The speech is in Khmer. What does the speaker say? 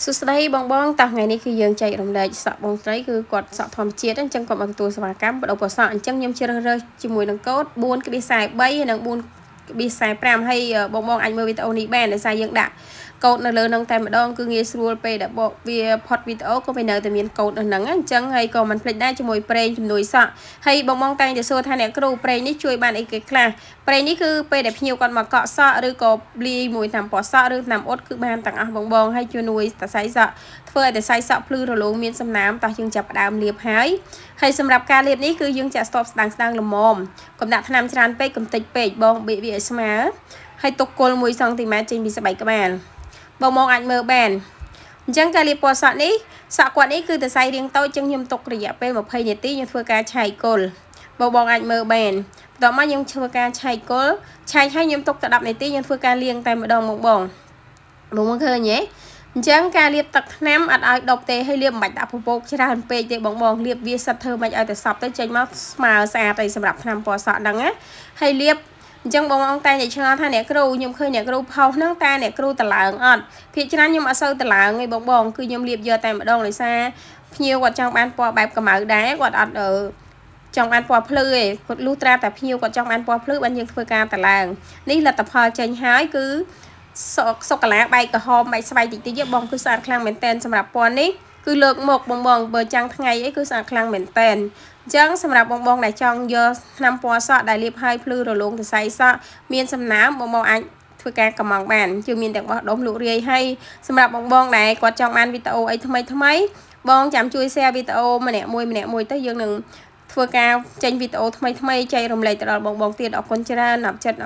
សុស្ដីបងបងតោះថ្ងៃនេះគឺយើងចែករំលែកសក់បងស្រីគឺគាត់សក់ធម្មជាតិអញ្ចឹងគាត់មកទទួលសេវាកម្មបដូរពណ៌សក់អញ្ចឹងខ្ញុំជ្រើសរើសជាមួយនឹងកូដ 4.43 និង 4.45 ហើយបងអាចមើលវីដេអូនេះបានដោយសារយើងដាក់កូដនៅលើនឹងតែម្ដងគឺងាយស្រួលពេលដែលបកវាផុតវីដេអូក៏វានៅតែមានកូដនៅហ្នឹងអញ្ចឹងហើយក៏មិនភ្លេចដែរជាមួយប្រេងជំនួយសក់ហើយបងតែងតែសួរថាអ្នកគ្រូប្រេងនេះជួយបានអីគេខ្លះប្រេងនេះគឺពេលដែលភ្ញៀវគាត់មកកក់សក់ឬក៏លាយមួយថ្នាំពណ៌សក់ឬថ្នាំអ៊ុតគឺបានទាំងអស់បងហើយជួយនួយសរសៃសក់ធ្វើឲ្យសរសៃសក់ភ្លឺរលោងមានសំណើមតោះយើងចាប់ផ្ដើមលាបហើយសម្រាប់ការលាបនេះគឺយើងចាក់ស្ទប់ស្ដាងល្មមកុំដាក់ថ្នាំច្រើនពេកកុំតិចពេកបងបៀកវាឲ្យស្មើហើយទុកគល់1 សង់ទីម៉ែត្រចេញពីស្បែកក្បាលបងអាចមើលបានអញ្ចឹងការលាបពណ៌សក់នេះសក់គាត់នេះគឺសរសៃរាងតូចចឹងខ្ញុំទុករយៈពេល20នាទីខ្ញុំធ្វើការឆែកគល់បងអាចមើលបានបន្ទាប់មកខ្ញុំធ្វើការឆែកគល់ឆែកឲ្យខ្ញុំទុកទៅ10នាទីខ្ញុំធ្វើការលាងតែម្ដងមកបងឃើញទេអញ្ចឹងការលាបទឹកថ្នាំអត់ឲ្យដប់ទេហើយលាបមិនបាច់ដាក់ពពកច្រើនពេកទេបងលាបវាសិតធ្វើមិនឲ្យតែសប់ទៅចេញមកស្មើស្អាតទៅសម្រាប់ថ្នាំពណ៌សក់ហ្នឹងណាហើយលាបអញ្ចឹងបងតែនិយាយឆ្ងល់ថាអ្នកគ្រូខ្ញុំឃើញអ្នកគ្រូផុសហ្នឹងតែអ្នកគ្រូតឡើងអត់ភាគច្រើនខ្ញុំអត់សូវតឡើងទេបងគឺខ្ញុំលាបយកតែម្ដងដោយសារភ្ញៀវគាត់ចង់បានពណ៌បែបកម្ៅដែរគាត់អត់ចង់បានពណ៌ភ្លឺឯងគាត់លុះត្រាតែភ្ញៀវគាត់ចង់បានពណ៌ភ្លឺបានយើងធ្វើការតឡើងនេះលទ្ធផលចេញហើយគឺសុកាឡាបែកក្រហមបែកស្បែកតិចបងគឺស្អាតខ្លាំងមែនតែនសម្រាប់ពណ៌នេះគឺលើកមកបងបើចាំងថ្ងៃអីគឺស្អាតខ្លាំងមែនតែនអញ្ចឹងសម្រាប់បងដែលចង់យកថ្នាំពណ៌សក់ដែលលាបឲ្យភ្លឺរលោងសរសៃសក់មានសំណើមបងអាចធ្វើការកម្មង់បានយើងមានទាំងបោះដុំលក់រាយហើយសម្រាប់បងដែលគាត់ចង់បានវីដេអូអីថ្មីបងចាំជួយ share វីដេអូម្នាក់មួយទៅយើងនឹងធ្វើការចេញវីដេអូថ្មីចែករំលែកទៅដល់បងទៀតអរគុណច្រើនអបចិត្ត